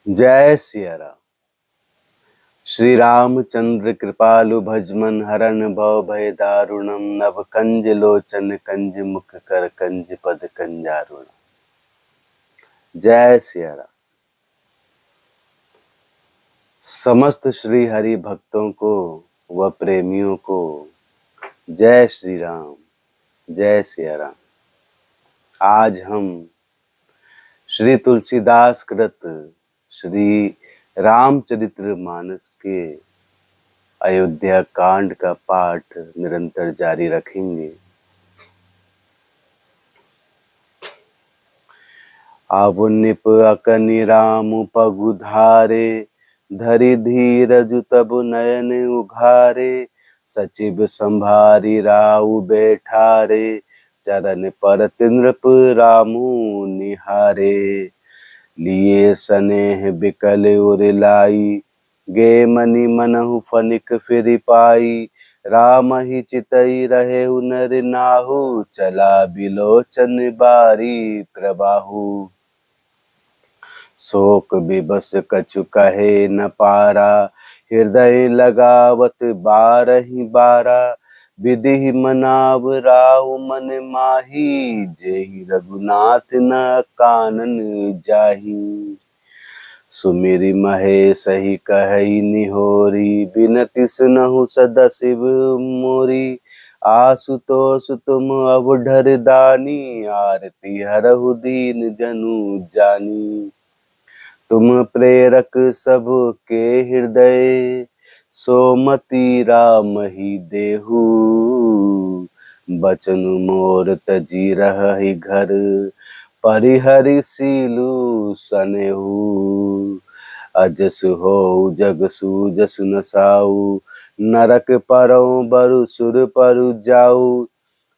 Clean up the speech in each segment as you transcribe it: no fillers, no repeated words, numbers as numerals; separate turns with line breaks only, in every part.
जय सिया राम। श्री रामचंद्र कृपालु भजमन हरण भव भय दारुणम नभ कंज लोचन कंज मुख कर कंज पद कंजारुण। जय सिया राम। समस्त श्री हरि भक्तों को व प्रेमियों को जय श्री राम, जय सिया राम। आज हम श्री तुलसीदास कृत श्री रामचरित्र मानस के अयोध्या कांड का पाठ निरंतर जारी रखेंगे। अब निप अकनि राम पगुधारे धरि धीरज तब नयन उघारे सचिव संभारी राउ बैठारे चरण पर नृप रामू निहारे लिए स्नेह बिकल उरिलाई गे मनि मनहु फनिक फिर पाई राम ही चितई रहे नर नाहु चला बिलोचन बारी प्रबाहु शोक विबस कछु कहे न पारा हृदय लगावत बारहि बारा विधि मनाव राव मन माही जेहि रघुनाथ न कानन जाही सुमिरि महेश ही कहई निहोरी बिनति सुनहु सदा शिव मोरी आशुतोष तुम अवढर दानी आरती हरहु दीन जनु जानी तुम प्रेरक सब के हृदय सोमति राम ही देहु बचन मोर तजी रहि घर परिहरि सीलु सनेहु अजस हो जगसु जसु नसाऊ नरक परौ बरु सुर परु जाऊ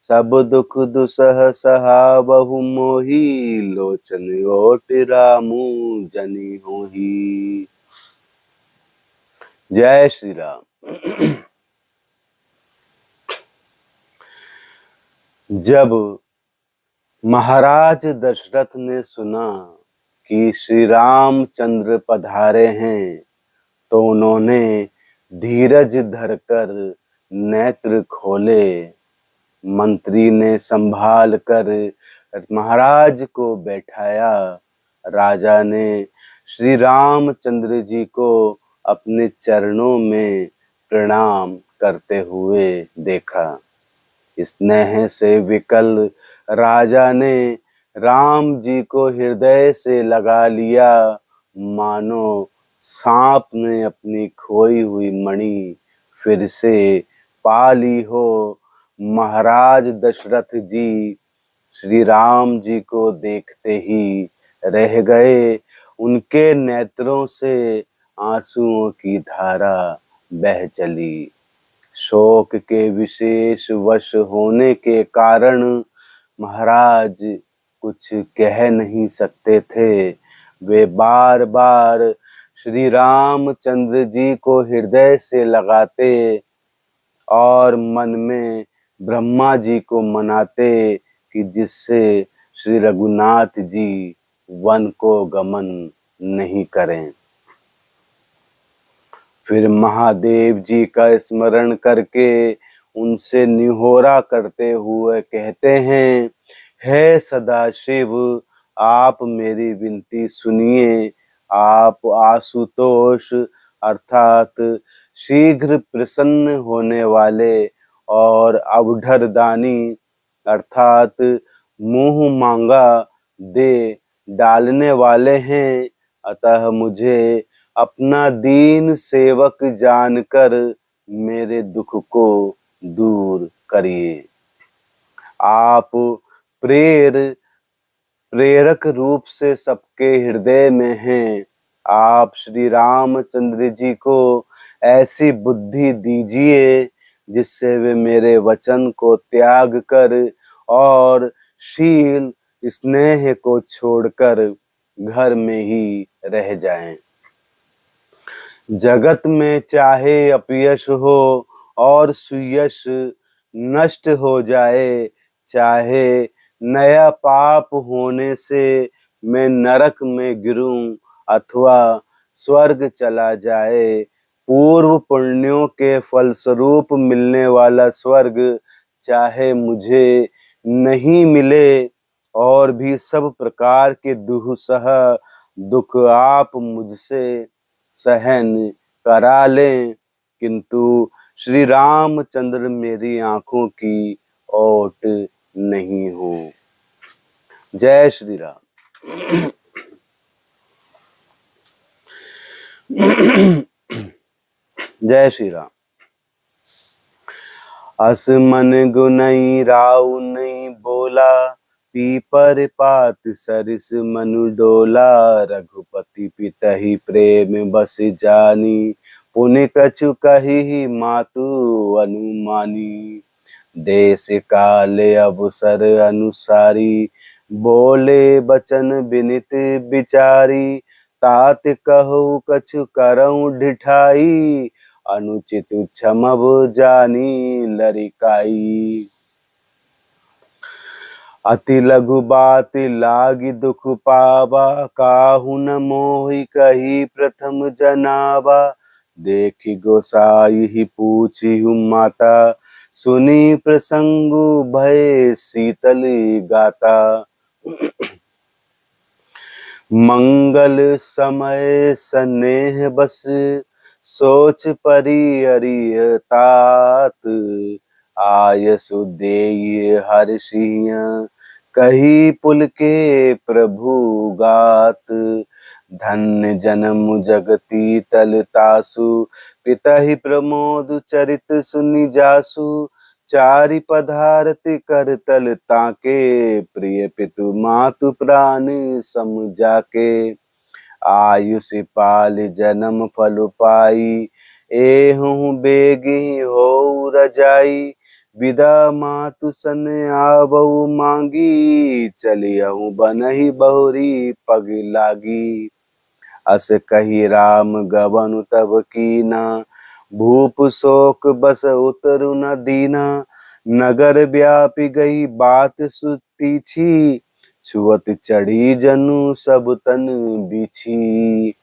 सब दुख दुसह सहा बहु मोही लोचन ओट रामू जनी होही। जय श्री राम। जब महाराज दशरथ ने सुना कि श्री रामचंद्र पधारे हैं तो उन्होंने धीरज धरकर नेत्र खोले। मंत्री ने संभाल कर महाराज को बैठाया। राजा ने श्री रामचंद्र जी को अपने चरणों में प्रणाम करते हुए देखा। स्नेह से विकल राजा ने राम जी को हृदय से लगा लिया, मानो सांप ने अपनी खोई हुई मणि फिर से पा ली हो। महाराज दशरथ जी श्री राम जी को देखते ही रह गए। उनके नेत्रों से आंसुओं की धारा बह चली। शोक के विशेष वश होने के कारण महाराज कुछ कह नहीं सकते थे। वे बार बार श्री रामचंद्र जी को हृदय से लगाते और मन में ब्रह्मा जी को मनाते कि जिससे श्री रघुनाथ जी वन को गमन नहीं करें। फिर महादेव जी का स्मरण करके उनसे निहोरा करते हुए कहते हैं, हे सदाशिव आप मेरी विनती सुनिए। आप आशुतोष अर्थात शीघ्र प्रसन्न होने वाले और अवढर दानी अर्थात मुंह मांगा दे डालने वाले हैं। अतः मुझे अपना दीन सेवक जानकर मेरे दुख को दूर करिए। आप प्रेरक रूप से सबके हृदय में हैं। आप श्री रामचंद्र जी को ऐसी बुद्धि दीजिए जिससे वे मेरे वचन को त्याग कर और शील स्नेह को छोड़कर घर में ही रह जाएं। जगत में चाहे अपयश हो और सुयश नष्ट हो जाए, चाहे नया पाप होने से मैं नरक में गिरूं अथवा स्वर्ग चला जाए, पूर्व पुण्यों के फलस्वरूप मिलने वाला स्वर्ग चाहे मुझे नहीं मिले और भी सब प्रकार के दुस्सह दुख आप मुझसे सहन करा लें, किंतु श्री रामचंद्र मेरी आंखों की ओट नहीं हो। जय श्री राम। जय श्री राम। अस मन गुनई राउ नहीं बोला, पीपर पात सरिस मनु डोला, रघुपति पितहि प्रेम बस जानी, पुनि कछु कहि मातु अनुमानी, देश काल अवसर अनुसारी, बोले बचन बिनित बिचारी, तात कहु कछु करऊं ढिठाई, अनुचित क्षमब जानी लरिकाई, अति लघु बात लागी दुख पावा, काहू न मोहि कही प्रथम जनावा, देखी गोसाई ही पूछी माता, सुनी प्रसंगु भय शीतल गाता, मंगल समय स्नेह बस सोच परी अरिय तात, आयसु देय हर्षिय कही पुल के प्रभु गात, धन्य जन्म जगती तल तासु, पितहि प्रमोद चरित सुनि जासु, चारि पधारत कर तल ताके, प्रिय पितु मातु प्राण सम जाके, आयुष पाल जन्म फल पाई, एहु बेगी हो रजाई, विदा मातु सन आवऊ मांगी, चलियहु बनहि बहुरी पग लागी, अस कही राम गवन तब कीना, भूप शोक बस उतरु न दीना, नगर व्यापी गई बात सुतीछी, छुअत चढ़ी जनु सब तन बिछी।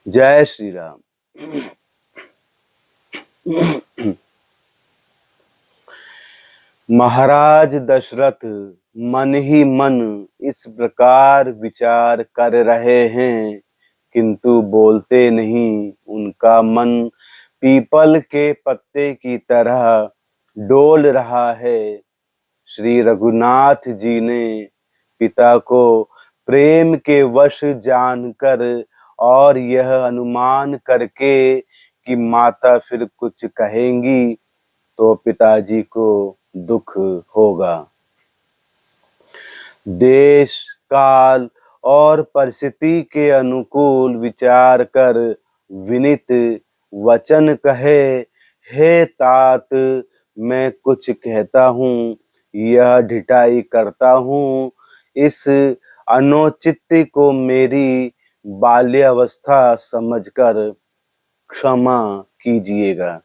जय श्री राम। महाराज दशरथ मन ही मन इस प्रकार विचार कर रहे हैं, किंतु बोलते नहीं। उनका मन पीपल के पत्ते की तरह डोल रहा है। श्री रघुनाथ जी ने पिता को प्रेम के वश जानकर और यह अनुमान करके कि माता फिर कुछ कहेंगी तो पिताजी को दुख होगा, देश काल और परिस्थिति के अनुकूल विचार कर विनीत वचन कहे, हे तात, मैं कुछ कहता हूँ, यह ढिठाई करता हूँ, इस अनौचित्य को मेरी बाल्यावस्था समझकर क्षमा कीजिएगा।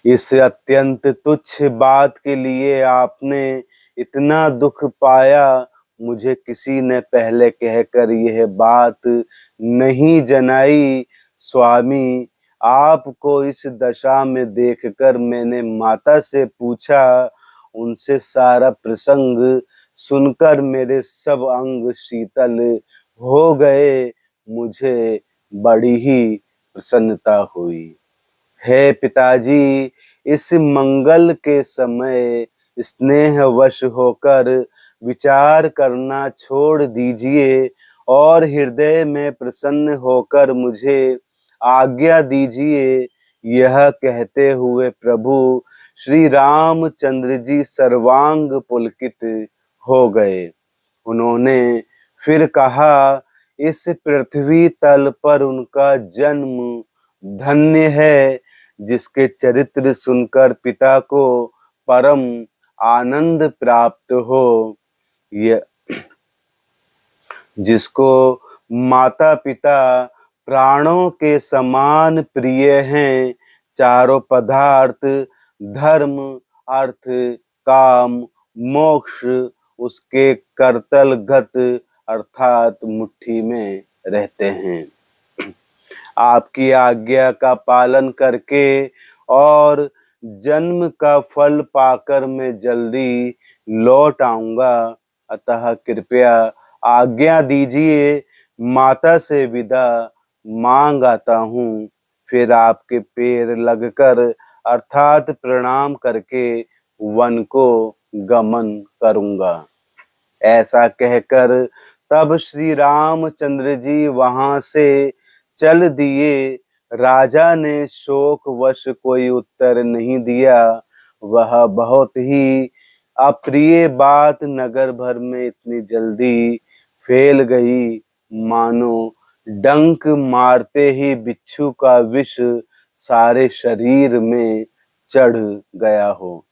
इस अत्यंत तुच्छ बात के लिए आपने इतना दुख पाया, मुझे किसी ने पहले कहकर यह बात नहीं जनाई। स्वामी, आपको इस दशा में देखकर मैंने माता से पूछा, उनसे सारा प्रसंग सुनकर मेरे सब अंग शीतल हो गए, मुझे बड़ी ही प्रसन्नता हुई। हे पिताजी, इस मंगल के समय स्नेहवश होकर विचार करना छोड़ दीजिए और हृदय में प्रसन्न होकर मुझे आज्ञा दीजिए। यह कहते हुए प्रभु श्री रामचंद्र जी सर्वांग पुलकित हो गए। उन्होंने फिर कहा, इस पृथ्वी तल पर उनका जन्म धन्य है, जिसके चरित्र सुनकर पिता को परम आनंद प्राप्त हो, यह जिसको माता पिता प्राणों के समान प्रिय हैं, चारों पदार्थ धर्म अर्थ काम मोक्ष उसके करतलगत अर्थात मुट्ठी में रहते हैं। आपकी आज्ञा का पालन करके और जन्म का फल पाकर मैं जल्दी लौट आऊंगा, अतः कृपया आज्ञा दीजिए, माता से विदा मांग आता हूँ। फिर आपके पैर लगकर अर्थात प्रणाम करके वन को गमन करूंगा। ऐसा कहकर तब श्री रामचंद्र जी वहां से चल दिए। राजा ने शोकवश कोई उत्तर नहीं दिया। वह बहुत ही अप्रिय बात नगर भर में इतनी जल्दी फैल गई, मानो डंक मारते ही बिच्छू का विष सारे शरीर में चढ़ गया हो।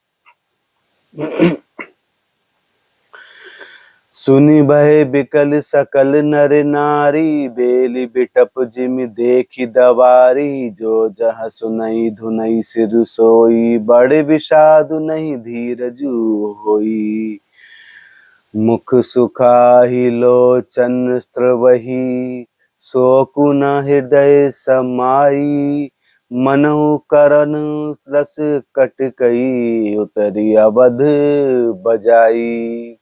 सुनि भय बिकल सकल नर नारी, बेली बिटप जिमि देखी दवारी। जो जहाँ सुनई धुनई सिर सोई, बड़े विषादु नहीं धीरजु होई। मुख सुखाहि लोचन स्त्रवही, शोकु न हृदय समाई। मनहु करन रस कटकई, उतरी अवध बजाई।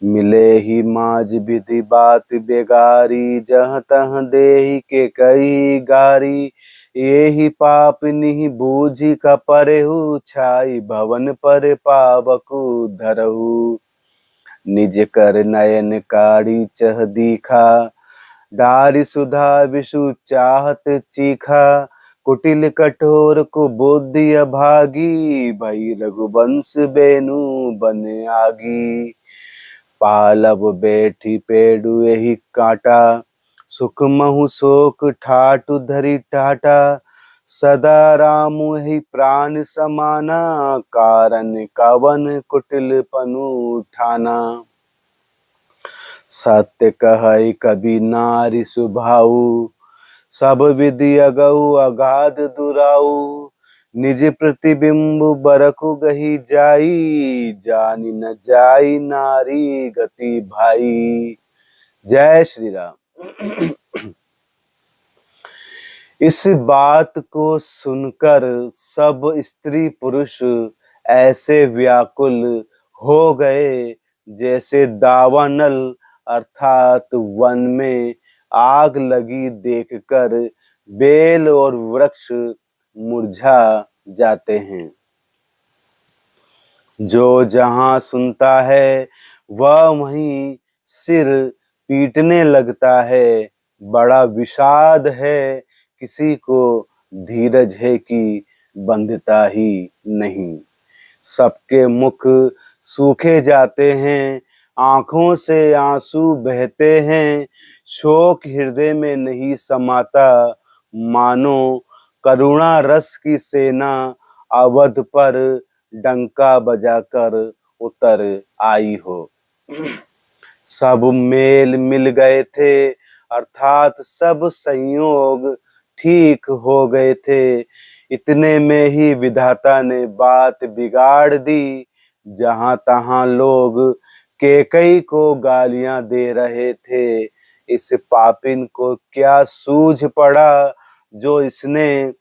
मिले ही माज विधि बात बेगारी, जहाँ तहाँ देहि के कही गारी। यही पाप निहि बूझी का परेहु, छाई भवन पर पावकु धरहु। निज कर नयन काढ़ी चह दीखा, डारि सुधा विषु चाहत चीखा। कुटिल कठोर को बुद्धि अभागी, भई रघुवंश बेनु बन आगी। पालव बैठी पेड़ु यही कांटा, सुख महु शोक ठाटु धरी टाटा। सदा राम ही प्राण समाना, कारण कवन कुटिल पनु ठाना। सत्य कहई कभी नारी सुभाऊ, सब विधि अगऊ अगाध दुराऊ। निज प्रतिबिंब बरकु गही जाई, जानी न जाई नारी गति भाई। जय श्री राम। इस बात को सुनकर सब स्त्री पुरुष ऐसे व्याकुल हो गए, जैसे दावानल अर्थात वन में आग लगी देखकर बेल और वृक्ष मुरझा जाते हैं। जो जहां सुनता है वह वहीं सिर पीटने लगता है। बड़ा विषाद है, किसी को धीरज है कि बंधता ही नहीं। सबके मुख सूखे जाते हैं, आंखों से आंसू बहते हैं। शोक हृदय में नहीं समाता, मानो करुणा रस की सेना अवध पर डंका बजाकर उतर आई हो। सब मेल मिल गए थे, अर्थात सब संयोग ठीक हो गए थे। इतने में ही विधाता ने बात बिगाड़ दी। जहां तहां लोग कैकई को गालियां दे रहे थे। इस पापिन को क्या सूझ पड़ा, जो इसने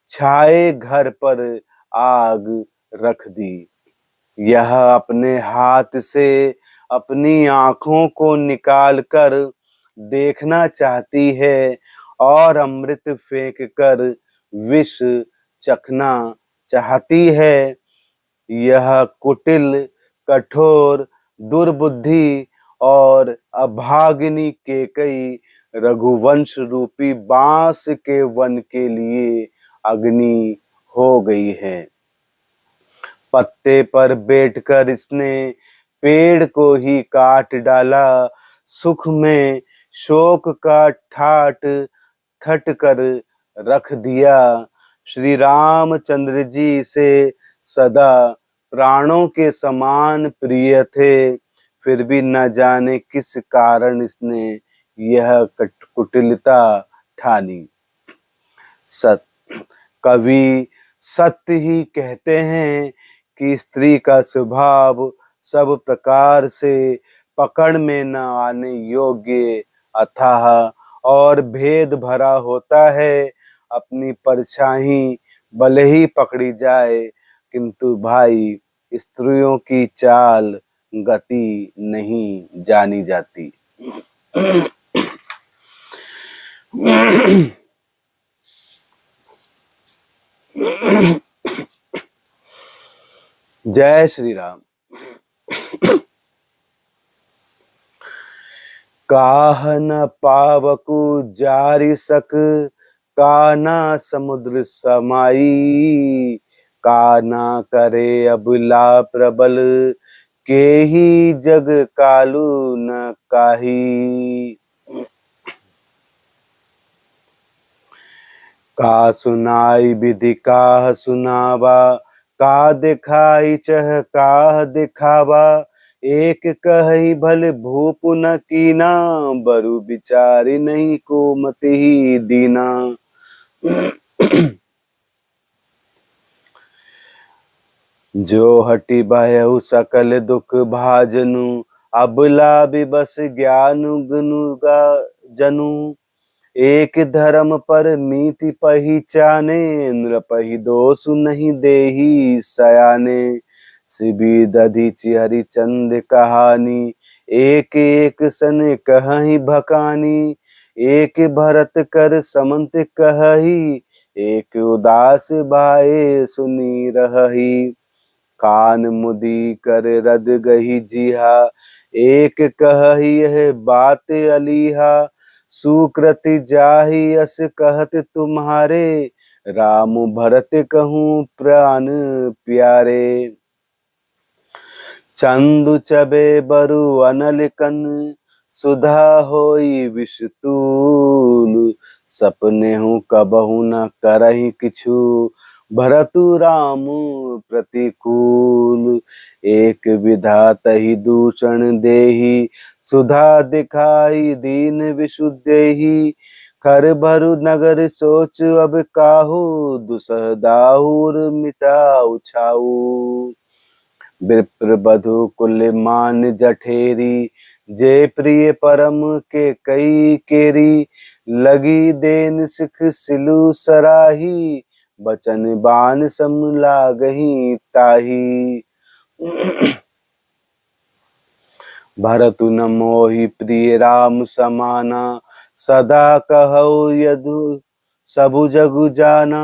छाए घर पर आग रख दी। यह अपने हाथ से अपनी आंखों को निकाल कर देखना चाहती है और अमृत फेंक कर विष चखना चाहती है। यह कुटिल, कठोर, दुर्बुद्धि और अभागिनी कैकई रघुवंश रूपी बांस के वन के लिए अग्नि हो गई है। पत्ते पर बैठकर इसने पेड़ को ही काट डाला। सुख में शोक का ठाट ठट कर रख दिया। श्री रामचंद्र जी से सदा प्राणों के समान प्रिय थे, फिर भी न जाने किस कारण इसने यह कुटिलता ठानी। कवि सत्य ही कहते हैं कि स्त्री का स्वभाव सब प्रकार से पकड़ में न आने योग्य अथाह और भेद भरा होता है। अपनी परछाई भले ही पकड़ी जाए, किंतु भाई स्त्रियों की चाल गति नहीं जानी जाती। जय श्री राम। काह न पावकु जारि सक, काना समुद्र समाई। काना करे अबला प्रबल, के ही जग कालू न काही। का सुनाई विधि काह सुनावा, का दिखाई चह काह दिखावा। एक कही भल भूप न कीना, बरु बिचारी नहीं को मति ही दीना। जो हटि भयउ सकल दुख भाजनु, अबला बिबस ज्ञान गुनु जनु। एक धर्म पर मीति पहिचाने, नृपहि दोषु नहीं देही सयाने। शिबी दधीचि हरिचंद कहानी, एक एक सन कहि भकानी। एक भरत कर समंत कहही, एक उदास भाए सुनी रहही। कान मुदी कर रद गही जिहा, एक कहही यह बात अलीहा। सुकृति जाहि अस कहत तुम्हारे, राम भरत कहूँ प्राण प्यारे। चंदु चबे बरु अनल कन, सुधा होई विषतूल। सपने हूँ कबहु न करही किछु, भरतु राम प्रतिकूल। एक विधातहि दूषण देही, सुधा दिखाई दीन विशुद्धेहि। खर भरु नगर सोच अब काहू, दुसह दाहुर मिटाउ छाऊ। विप्र बधु कुल मान जठेरी, जे प्रिय परम के कई केरी। लगी देन सिख सिलु सराही, बचन बान सम लागही ताही। भरतु न मोहि प्रिय राम समाना, सदा कहौ यदु सबु जगु जाना।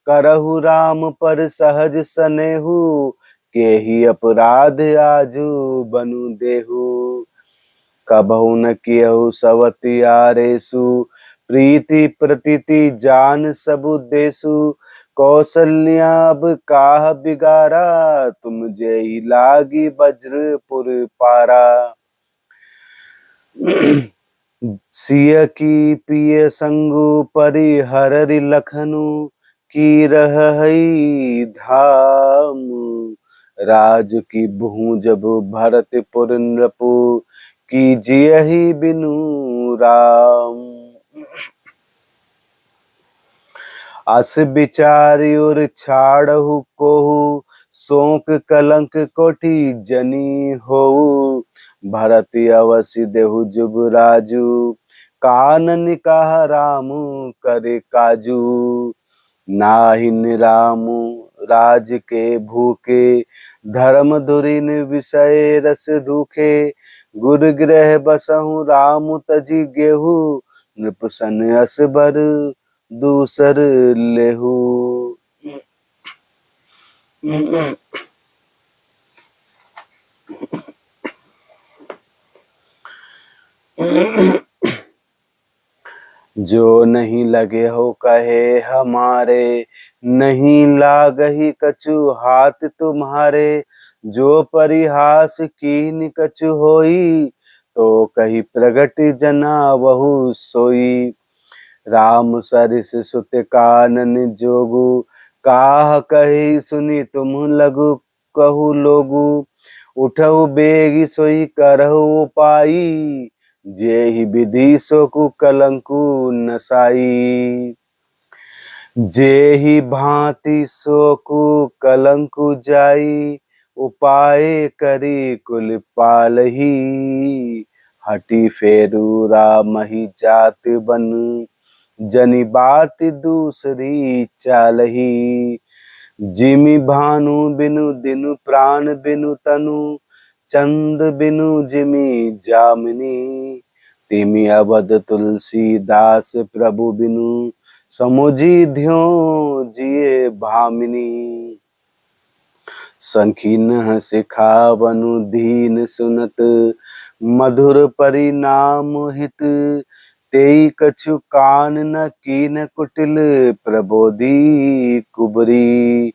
करहु राम पर सहज सनेहु, के ही अपराध आजू बनु देहु। कबहु न कियहु सवति आरेसु, प्रीति प्रतीति जान सबु देसु। कौशल्या अब काह बिगारा, तुम जेहि लागी वज्रपुर पारा। सिय की पिय संगु परिहररि लखनु, की रहई धाम। राज की भूज भरतपुर नृपु, की जियहि बिनु राम। अस विचारि उर छाड़हु कोहु, शोक कलंक कोटि जनी होऊ। भरत अवसि देहु जुबराजु, कानन कहा राम करे काजू। नाहि निराम राज के भूखे, धर्म धुरिन विषय रस रूखे। गुर गृह बसहु राम तजी गेहू, नृप सन अस बर दूसर लेहू। जो नहीं लगे हो कहे हमारे, नहीं लागही कछु हाथ तुम्हारे। जो परिहास कीन कछु होई, तो कही प्रगट जना वहु सोई। राम सरिस सुत कानन जोगु, काह कही सुनी तुम लघु कहु लोगु। उठऊ बेगी सोई करहु पाई, जेहि विधि सोकु कलंकु नसाई। जेहि भांति सोकु कलंकु जाई, उपाय करी कुल पालही। हटी फेरूरा मही जात बन, जनी बात दूसरी चालही। जिमि भानु बिनु दिनु प्राण बिनु तनु, चंद बिनु जिमि जामिनी। तिमि अवध तुलसीदास प्रभु बिनु, समुझी ध्यों जिए भामिनी। संकीन सिखावनु दीन सुनत, मधुर परिणाम हित। तेई कछु कान न कीन कुटिल, प्रबोधी कुबरी।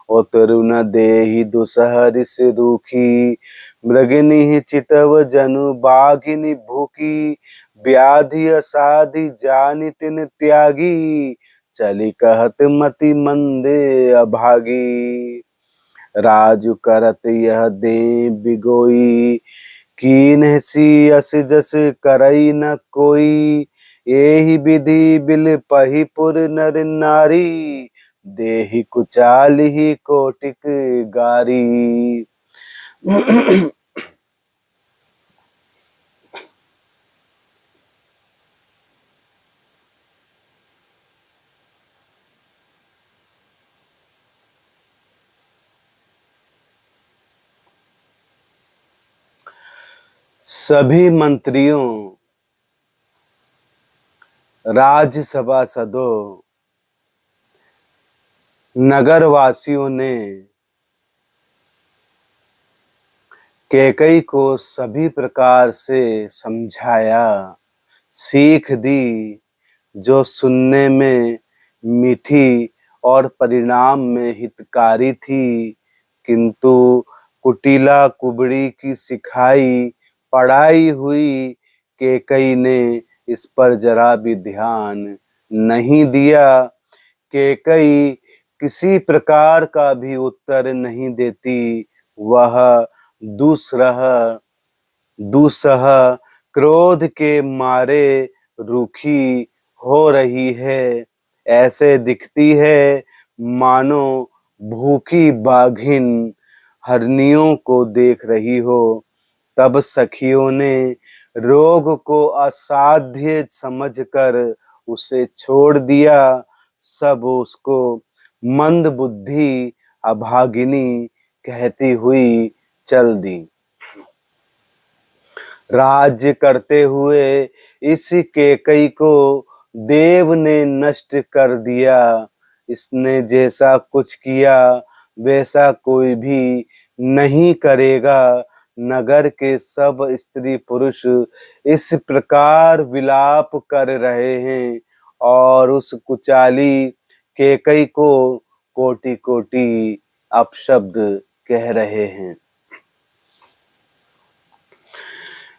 ओ तरुण देहि दुसहरिस रूखी, मृगिनी चितव जनु बाघिनी भूखी। व्याधि असाधि जानि तिन त्यागी, चली कहत मति मंदे अभागी। राजु करत यह दे बिगोई, कीन्ह सी अस जस करई न कोई। एहि विधि बिल पही पुर नर नारी, देहि कुचालिहि कोटिक गारी। सभी मंत्रियों, राज्यसभा सदों, नगरवासियों ने कैकई को सभी प्रकार से समझाया, सीख दी जो सुनने में मीठी और परिणाम में हितकारी थी। किंतु कुटिला कुबड़ी की सिखाई पढ़ाई हुई कैकई ने इस पर जरा भी ध्यान नहीं दिया। कैकई किसी प्रकार का भी उत्तर नहीं देती। वह दूसरह दुसह क्रोध के मारे रूखी हो रही है। ऐसे दिखती है मानो भूखी बाघिन हरनियों को देख रही हो। तब सखियों ने रोग को असाध्य समझकर उसे छोड़ दिया। सब उसको मंद बुद्धि अभागिनी कहती हुई चल दी। राज्य करते हुए इस कैकई को देव ने नष्ट कर दिया। इसने जैसा कुछ किया वैसा कोई भी नहीं करेगा। नगर के सब स्त्री पुरुष इस प्रकार विलाप कर रहे हैं और उस कुचाली कैकई को कोटि कोटि अपशब्द कह रहे हैं।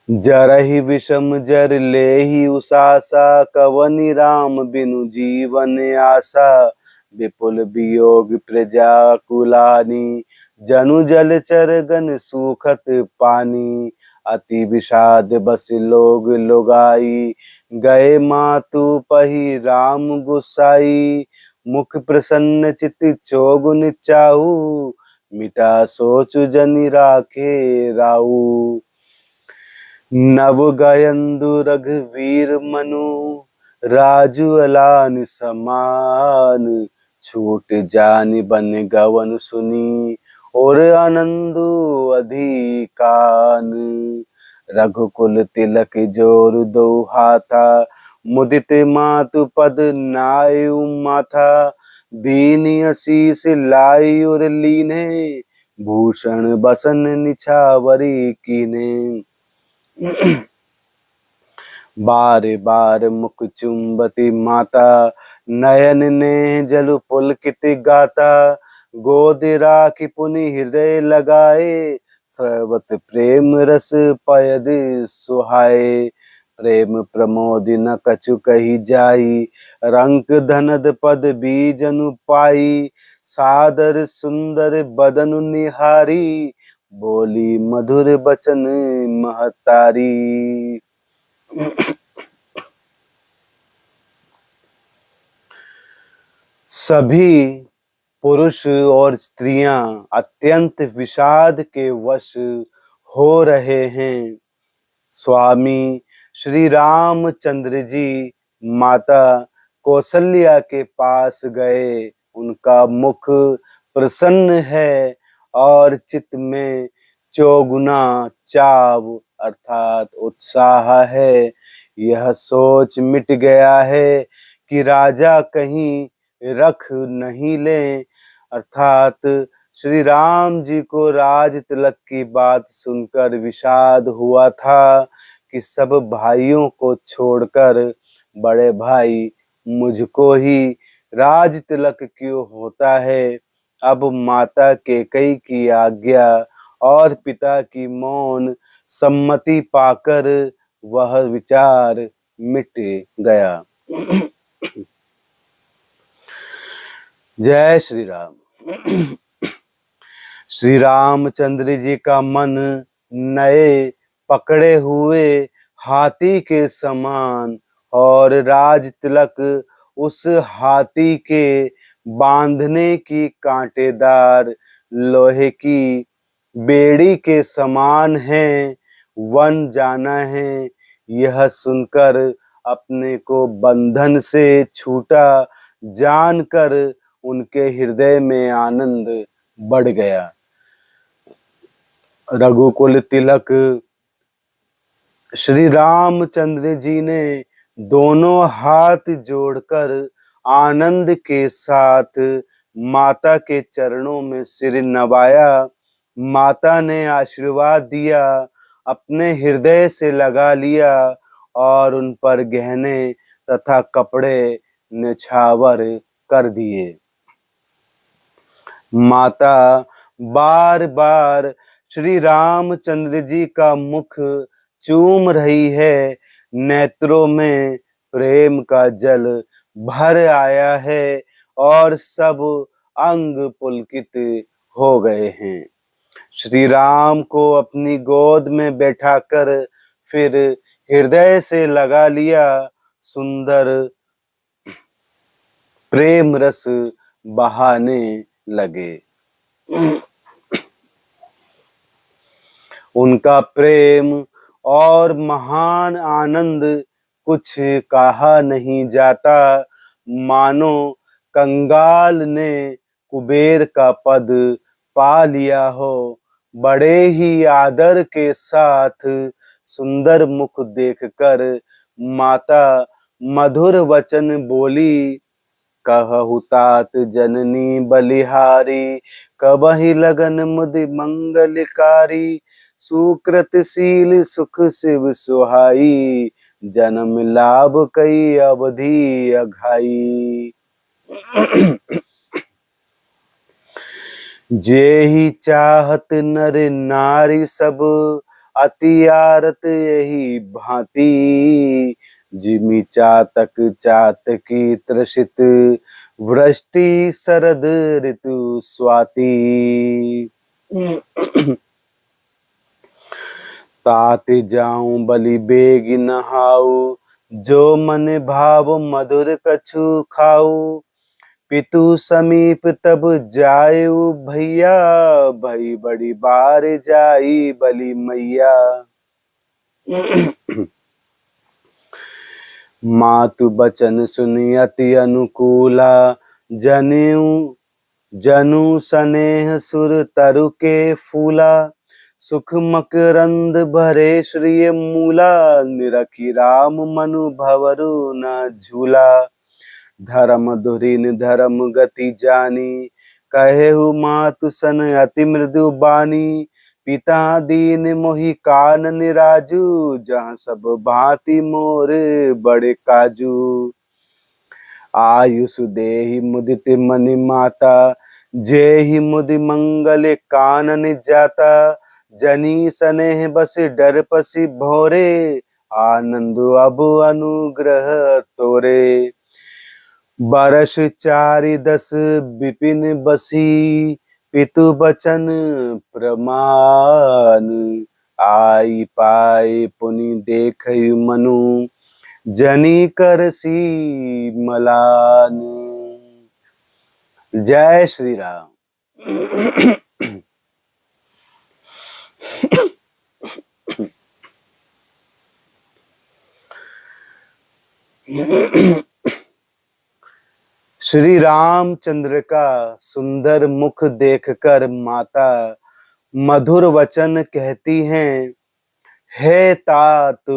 जरहि विषम जर लेहि उसासा, कवनि राम बिनु जीवन आशा। विपुल वियोग प्रजा कुलानी, जनु जलचर गण सूखत पानी। अति विषाद बस लोग लुगाई, गए मातु पही राम गुसाई। मुख प्रसन्न चित चौगुन चाहू, मिटा सोच जनि राखे राऊ। नव गयंदु रघुवीर मनु, राजु अलान समान। छूट जानि बन गवन सुनी, और आनंदु अधिकान। रघुकुल तिलक जोर दो हाथा, मुदित मातु पद नायु माथा। दीन आशीष लाई और लीने, भूषण बसन निछावरी कीने। बार बार मुख चुंबती माता, नयन ने जल पुलकित गाता। गोद राखी पुनि हृदय लगाए, स्रवत प्रेम रस पयद सुहाए। प्रेम प्रमोद न कछु कही जाई, रंक धनद पद बीजनु पाई। सादर सुंदर बदनु निहारी, बोली मधुर बचन महतारी। सभी पुरुष और स्त्रियां अत्यंत विषाद के वश हो रहे हैं। स्वामी श्री रामचंद्र जी माता कौशल्या के पास गए। उनका मुख प्रसन्न है और चित्त में चौगुना चाव अर्थात उत्साह है। यह सोच मिट गया है कि राजा कहीं रख नहीं ले, अर्थात श्री राम जी को राज तिलक की बात सुनकर विषाद हुआ था कि सब भाइयों को छोड़कर बड़े भाई मुझको ही राज तिलक क्यों होता है। अब माता कैकेयी की आज्ञा और पिता की मौन सम्मति पाकर वह विचार मिट गया। जय श्री राम। श्री रामचंद्र जी का मन नए पकड़े हुए हाथी के समान और राज तिलक उस हाथी के बांधने की कांटेदार लोहे की बेड़ी के समान है। वन जाना है, यह सुनकर अपने को बंधन से छूटा जानकर उनके हृदय में आनंद बढ़ गया। रघुकुल तिलक श्री रामचंद्र जी ने दोनों हाथ जोड़कर आनंद के साथ माता के चरणों में सिर नवाया। माता ने आशीर्वाद दिया, अपने हृदय से लगा लिया और उन पर गहने तथा कपड़े निछावर कर दिए। माता बार बार श्री रामचंद्र जी का मुख चूम रही है। नेत्रों में प्रेम का जल भर आया है और सब अंग पुलकित हो गए हैं। श्री राम को अपनी गोद में बैठाकर फिर हृदय से लगा लिया। सुंदर प्रेम रस बहाने लगे। उनका प्रेम और महान आनंद कुछ कहा नहीं जाता। मानो कंगाल ने कुबेर का पद पा लिया हो। बड़े ही आदर के साथ सुंदर मुख देखकर माता मधुर वचन बोली, कहु तात जननी बलिहारी, कबहि लगन मुदि मंगलकारी, सुकृतशील सुख शिव सुहाई, जन्म लाभ कई अवधि अघाई। जेहि चाहत नर नारी सब, अति आरत यही भांति, जिमि चातक चातकी त्रसित, वृष्टि शरद ऋतु स्वाति। तात जाऊं बलि बेग नहाऊ, जो मन भाव मधुर कछु खाऊ, पितु समीप तब जायु भैया, भई बड़ी बार जाई बलि मैया। मातु बचन सुनि अति अनुकूला, जनु सनेह सुर तरु के फूला, सुख मकरंद भरे श्रिय मूला, निरखी राम मनु भवरु न झूला। धर्म धुरीन धर्म गति जानी, कहेहु मातु सन अति मृदु बानी, पिता दीन मोहि कानन राजू, जहाँ सब भांति मोर बड़े काजू। आयुष देहि मुदित मनि माता, जेहि मुदि मंगल कानन जाता, जनी सनेह बस डर पसी भोरे, आनंद अब अनुग्रह तोरे। बरस 4-10 विपिन बसी, पितु बचन प्रमाण, आई पाए पुनि देखै मनु, जनी करसी मलान। जय श्री राम। श्री रामचंद्र का सुंदर मुख देखकर माता मधुर वचन कहती हैं, हे तात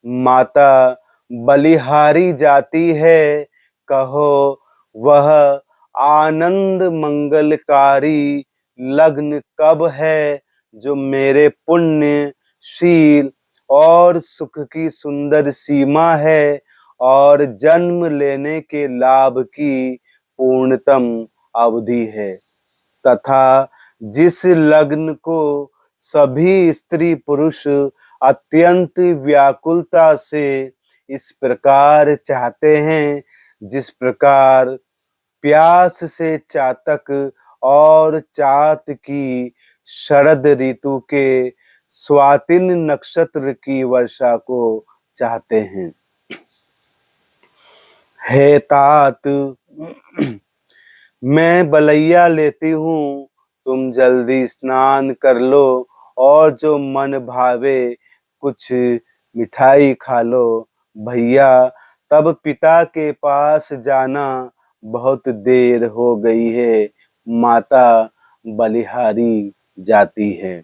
माता बलिहारी जाती है, कहो वह आनंद मंगलकारी लग्न कब है, जो मेरे पुण्यशील और सुख की सुंदर सीमा है और जन्म लेने के लाभ की पूर्णतम अवधि है, तथा जिस लग्न को सभी स्त्री पुरुष अत्यंत व्याकुलता से इस प्रकार चाहते हैं, जिस प्रकार प्यास से चातक और चात की शरद ऋतु के स्वातिन नक्षत्र की वर्षा को चाहते हैं। हे तात, मैं बलैया लेती हूँ, तुम जल्दी स्नान कर लो और जो मन भावे कुछ मिठाई खा लो। भैया, तब पिता के पास जाना, बहुत देर हो गई है, माता बलिहारी जाती है।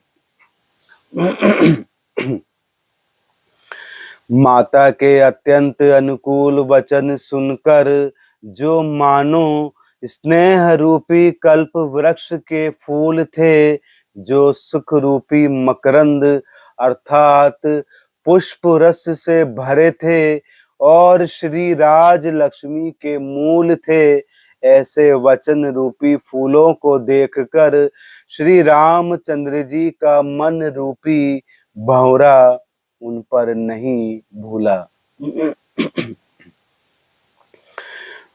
माता के अत्यंत अनुकूल वचन सुनकर जो मानो स्नेह रूपी कल्प वृक्ष के फूल थे, जो सुख रूपी मकरंद अर्थात पुष्प रस से भरे थे और श्री राज लक्ष्मी के मूल थे, ऐसे वचन रूपी फूलों को देखकर श्री रामचंद्र जी का मन रूपी भंवरा उन पर नहीं भूला।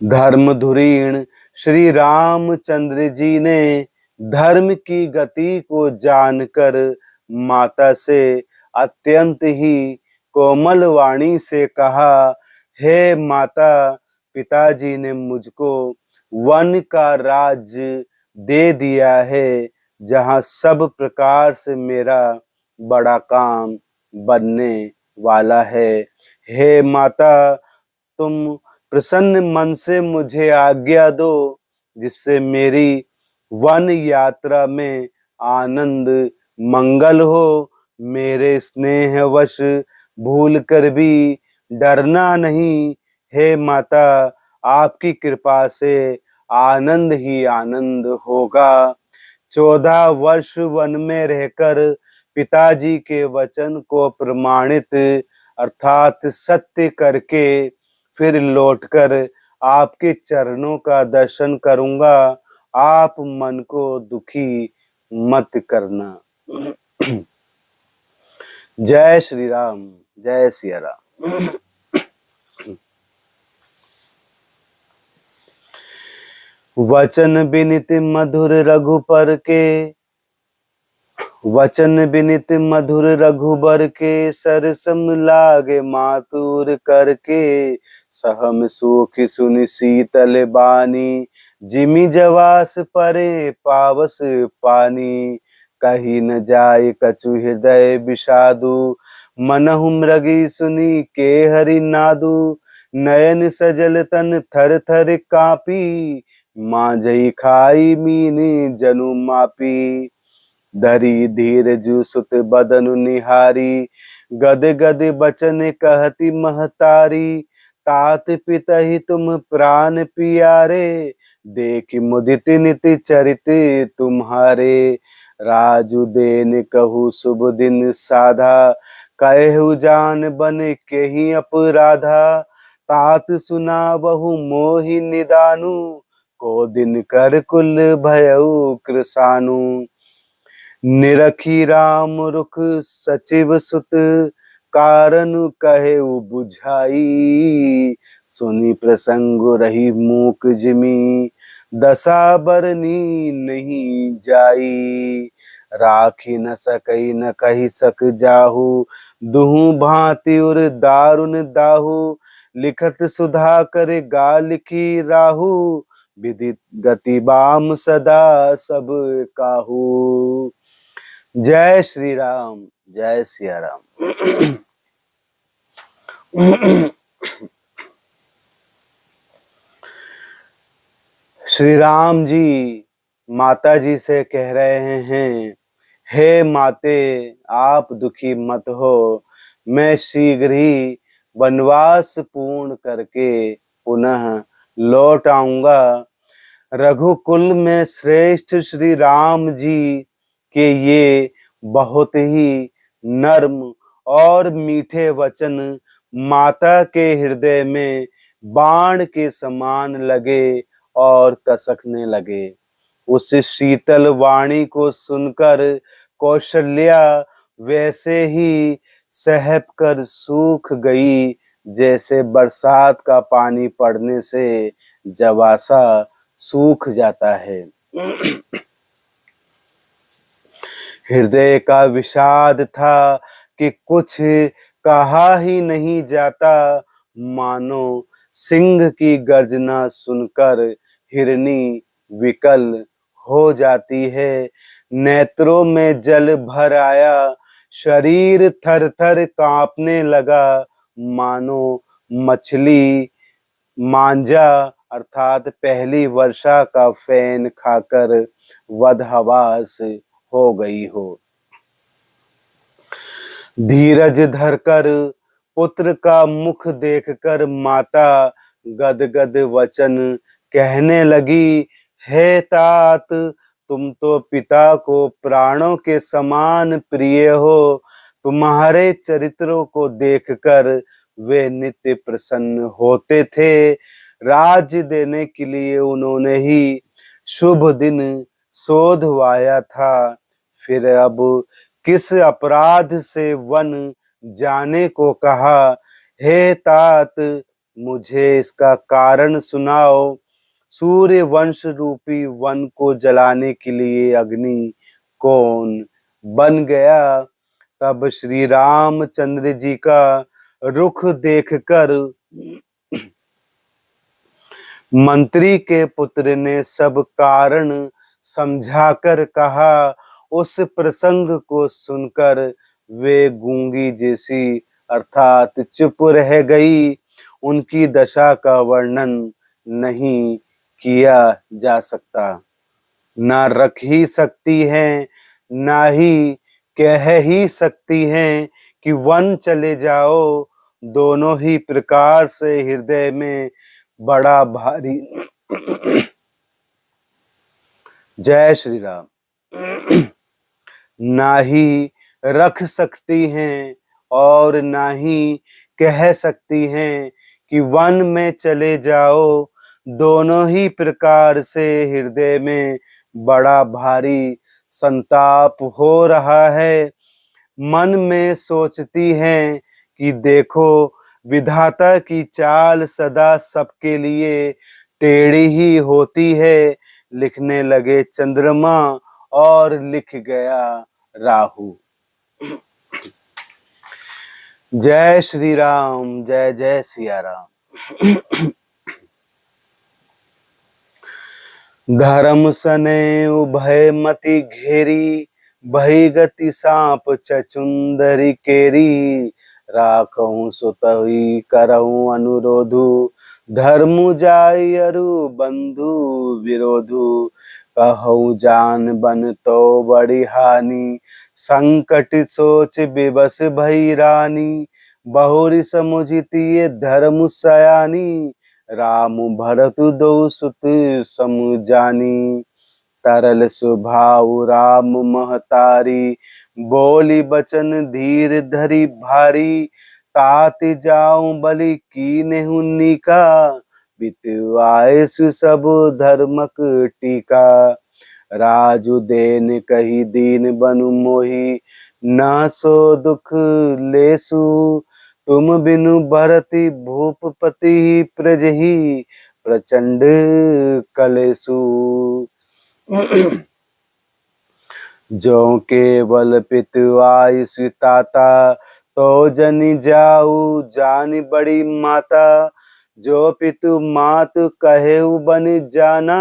धर्म धुरीण श्री रामचंद्र जी ने धर्म की गति को जानकर माता से अत्यंत ही कोमल वाणी से कहा, हे माता, पिताजी ने मुझको वन का राज्य दे दिया है, जहाँ सब प्रकार से मेरा बड़ा काम बनने वाला है। हे माता, तुम प्रसन्न मन से मुझे आज्ञा दो, जिससे मेरी वन यात्रा में आनंद मंगल हो। मेरे स्नेहवश भूल कर भी डरना नहीं। हे माता, आपकी कृपा से आनंद ही आनंद होगा। 14 वर्ष वन में रहकर पिताजी के वचन को प्रमाणित अर्थात सत्य करके फिर लौटकर आपके चरणों का दर्शन करूंगा। आप मन को दुखी मत करना। जय श्री राम, जय सिया राम। वचन बिनित मधुर रघुपर के, वचन बिनित मधुर रघुबर के, सरसम लागे मातुर करके, सहम सुख सुनि शीतल बानी, जिमि जवास परे पावस पानी। कही न जाय कछु हृदय विषादु, मनहु मृगी सुनी के हरि नादु। नयन सजल तन थर थर कापी, मांझई खाई मीन जनु मापी। धरी धीर जु सुत बदनु निहारी, गद गद बचन कहती महतारी। तात पितहि तुम प्राण पियारे, देख मुदित नित चरित तुम्हारे। राजु देन कहु शुभ दिन साधा, कहु जान बन के ही अपराधा। तात सुना बहु मोहि निदानु, को दिन कर कुल भयउ कृसानु। निरखी राम रुख सचिव सुत, कारण कहे बुझाई। सुनी प्रसंग रही मूक जिमी, दशा बरनी नहीं जाई। राखी न सकई न कही सक जाहू, दुहु भांति उर दारुन दाहू। लिखत सुधा कर गा लिखी राहू, विदित गति बाम सदा सब काहू। जय श्री राम, जय सिया राम। श्री राम जी माता जी से कह रहे हैं, हे माते आप दुखी मत हो, मैं शीघ्र ही वनवास पूर्ण करके पुनः लौट आऊंगा। रघुकुल में श्रेष्ठ श्री राम जी के ये बहुत ही नर्म और मीठे वचन माता के हृदय में बाण के समान लगे और कसकने लगे। उस शीतल वाणी को सुनकर कौशल्या वैसे ही सहप कर सूख गई, जैसे बरसात का पानी पड़ने से जवासा सूख जाता है। हृदय का विषाद था कि कुछ कहा ही नहीं जाता, मानो सिंह की गर्जना सुनकर हिरनी विकल हो जाती है। नेत्रों में जल भर आया, शरीर थर थर कांपने लगा, मानो मछली मांझा अर्थात पहली वर्षा का फैन खाकर वदहवास हो गई हो। धीरज धरकर पुत्र का मुख देखकर माता गदगद वचन कहने लगी, हे तात तुम तो पिता को प्राणों के समान प्रिय हो। तुम्हारे चरित्रों को देखकर वे नित्य प्रसन्न होते थे। राज्य देने के लिए उन्होंने ही शुभ दिन शोधवाया था। फिर अब किस अपराध से वन जाने को कहा। हे तात मुझे इसका कारण सुनाओ। सूर्य वंश रूपी वन को जलाने के लिए अग्नि कौन बन गया। तब श्री रामचंद्र जी का रुख देखकर मंत्री के पुत्र ने सब कारण समझाकर कहा। उस प्रसंग को सुनकर वे गूंगी जैसी अर्थात चुप रह गई। उनकी दशा का वर्णन नहीं किया जा सकता। ना रख ही सकती हैं, ना ही कह ही सकती हैं कि वन चले जाओ। दोनों ही प्रकार से हृदय में बड़ा भारी। जय श्री राम। ना ही रख सकती हैं और ना ही कह सकती हैं कि वन में चले जाओ। दोनों ही प्रकार से हृदय में बड़ा भारी संताप हो रहा है। मन में सोचती हैं कि देखो विधाता की चाल सदा सबके लिए टेढ़ी ही होती है। लिखने लगे चंद्रमा और लिख गया राहु। जय श्री राम, जय जय सिया राम। धर्म सने उभय मति घेरी, भई गति सांप चचुंदरी केरी। राखहु सुतहि करहु अनुरोधु, धर्मु जाई अरु बंधु विरोधु। कहु जान बन तो बड़ी हानि, संकट सोच विवश भई रानी। बहुरी समुझिति धर्म सयानी, राम भरत दो सुत समुजानी। तरल स्वभाव राम महतारी, बोली बचन धीर धरी भारी। तात जाऊं बलि कीन्हु नीका, बितवाए सब धर्मक टीका। राजु देन कही दीन बनु मोही, ना सो दुख लेसु। तुम बिनु भरति भूपपति प्रजहि, प्रचंड कलेसु। जो केवल पितुआई सुताता, तो जनि जाऊ जानि बड़ी माता। जो पितु मातु कहेउ बन जाना,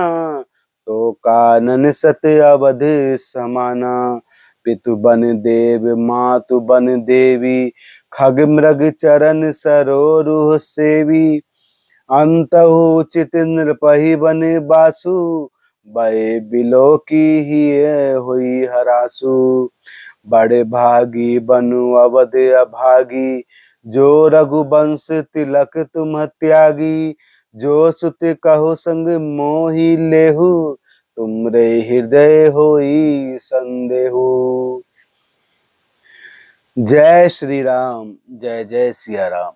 तो कानन सत अवध समाना। पितु बन देव मातु बन देवी, खग मृग चरण सरोरुह सेवी। अंतहु उचित नृपहि बन बासु, भय बिलो की ही हुई हरासु। बड़े भागी बनु अवध अभागी, जो रघुवंश तिलक तुम त्यागी। जो सुत कहो संग मोहि लेहु, तुमरे हृदय होई संदेहु। जय श्री राम, जय जय सिया राम।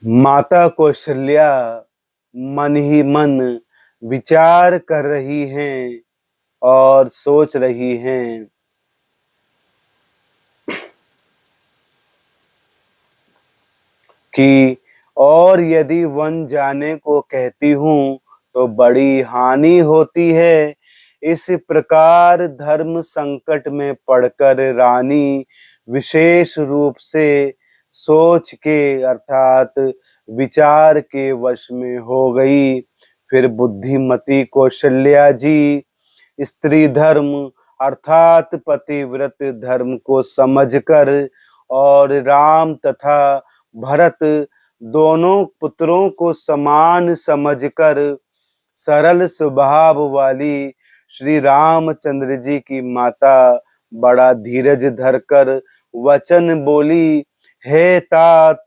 माता कौशल्या मन ही मन विचार कर रही हैं और सोच रही हैं कि और यदि वन जाने को कहती हूँ तो बड़ी हानि होती है। इस प्रकार धर्म संकट में पड़कर रानी विशेष रूप से सोच के अर्थात विचार के वश में हो गई। फिर बुद्धिमती कौशल्या जी स्त्री धर्म अर्थात पतिव्रत धर्म को समझकर और राम तथा भरत दोनों पुत्रों को समान समझकर सरल स्वभाव वाली श्री रामचंद्र जी की माता बड़ा धीरज धरकर वचन बोली, हे तात,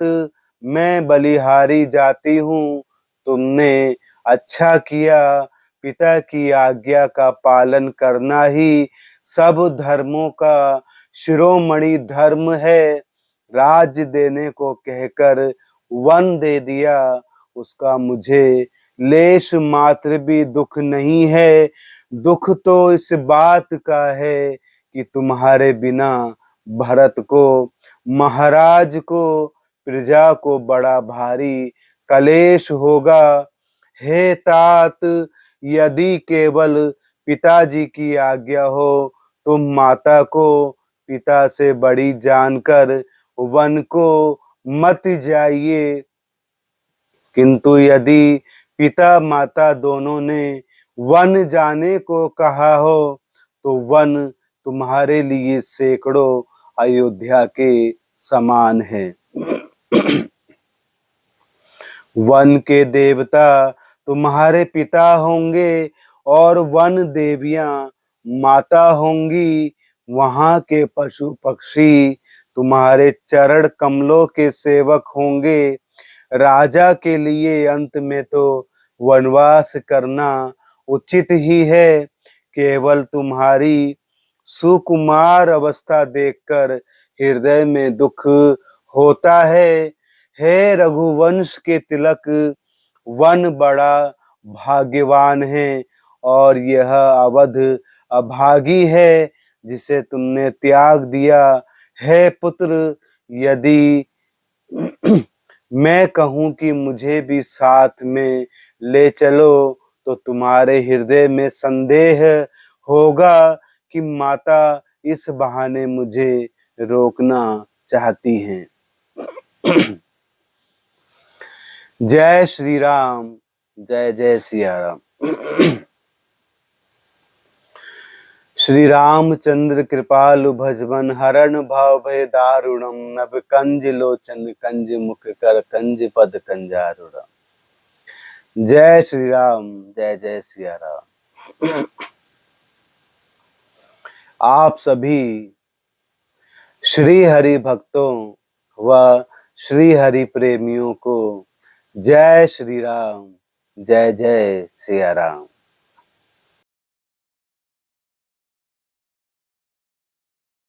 मैं बलिहारी जाती हूँ। तुमने अच्छा किया। पिता की आज्ञा का पालन करना ही सब धर्मों का शिरोमणि धर्म है। राज्य देने को कहकर वन दे दिया, उसका मुझे लेश मात्र भी दुख नहीं है। दुख तो इस बात का है कि तुम्हारे बिना भरत को, महाराज को, प्रजा को बड़ा भारी कलेश होगा। हे तात, यदि केवल पिताजी की आज्ञा हो तो माता को पिता से बड़ी जानकर वन को मत जाइए, किंतु यदि पिता माता दोनों ने वन जाने को कहा हो तो वन तुम्हारे लिए सैकड़ों अयोध्या के समान है। वन के देवता तुम्हारे पिता होंगे और वन देवियां माता होंगी। वहां के पशु पक्षी तुम्हारे चरण कमलों के सेवक होंगे। राजा के लिए अंत में तो वनवास करना उचित ही है। केवल तुम्हारी सुकुमार अवस्था देखकर हृदय में दुख होता है। हे रघुवंश के तिलक, वन बड़ा भाग्यवान है और यह अवध अभागी है जिसे तुमने त्याग दिया। हे पुत्र, यदि मैं कहूं कि मुझे भी साथ में ले चलो तो तुम्हारे हृदय में संदेह होगा कि माता इस बहाने मुझे रोकना चाहती हैं। जय श्री राम, जय जय सिया राम। श्री रामचंद्र कृपालु भजबन हरण भव भय दारुणम, नभ कंज लोचन कंज मुख कर कंज पद कंजारुणम। जय श्री राम, जय जय सिया राम। आप सभी श्री हरि भक्तों व श्री हरि प्रेमियों को जय श्री राम, जय जय सिया राम।